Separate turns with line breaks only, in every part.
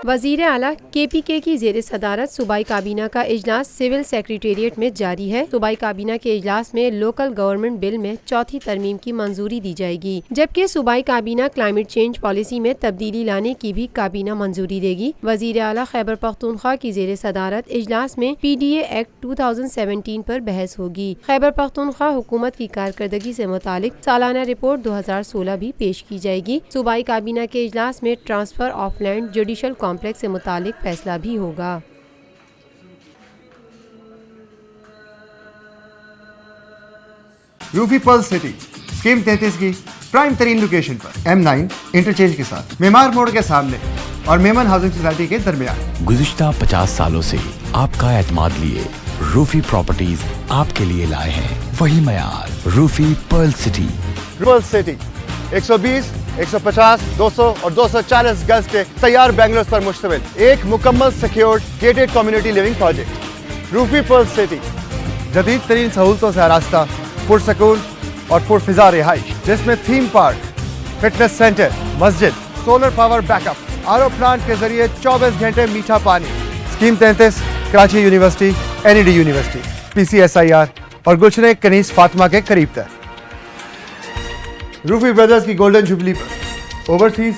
وزیر اعلیٰ KPK کی زیر صدارت صوبائی کابینہ کا اجلاس سول سیکریٹریٹ میں جاری ہے۔ صوبائی کابینہ کے اجلاس میں لوکل گورنمنٹ بل میں چوتھی ترمیم کی منظوری دی جائے گی، جبکہ صوبائی کابینہ کلائمیٹ چینج پالیسی میں تبدیلی لانے کی بھی کابینہ منظوری دے گی۔ وزیر اعلیٰ خیبر پختونخوا کی زیر صدارت اجلاس میں PDA ایکٹ 2017 پر بحث ہوگی۔ خیبر پختونخوا حکومت کی کارکردگی سے متعلق سالانہ رپورٹ 2016 بھی پیش کی جائے گی۔ صوبائی کابینہ کے اجلاس میں transfer of land judicial complex سے متعلق فیصلہ بھی ہوگا۔
روفی پرل سٹی اسکیم 33 کی پرائم ترین لوکیشن پر M9 انٹرچینج کے ساتھ معمار موڑ کے سامنے اور میمن ہاؤسنگ سوسائٹی کے درمیان۔
گزشتہ 50 سالوں سے آپ کا اعتماد لیے روفی پراپرٹیز آپ کے لیے لائے ہیں وہی معیار۔ روفی پرل سٹی
120 150 200 اور 240 گز کے تیار بنگلوز پر مشتمل ایک مکمل secured gated community living project Roofi Pearl City, جدید ترین سہولتوں سے آراستہ، پرسکون اور پرفضا رہائش، جس میں تھیم پارک، فٹنس سینٹر، مسجد، solar power back up, RO plant کے ذریعے 24 گھنٹے میٹھا پانی۔ Scheme 33 Karachi university, NED university, PCSIR اور گلشن کنیز فاطمہ کے قریب تر۔ روفی بردرز کی گولڈن جوبلی پر اوورسیز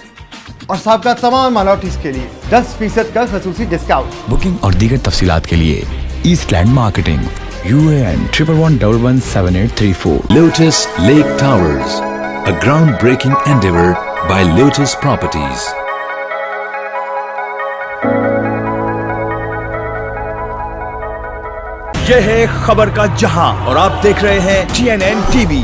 اور سابقہ تمام مالوٹیز کے لیے 10% کا خصوصی ڈسکاؤنٹ۔
بکنگ اور دیگر تفصیلات کے لیے East Land Marketing UAN 11117834۔
Lotus Lake Towers, a groundbreaking endeavor by Lotus Properties.
یہ ہے خبر کا جہاں اور آپ دیکھ رہے ہیں TNN TV۔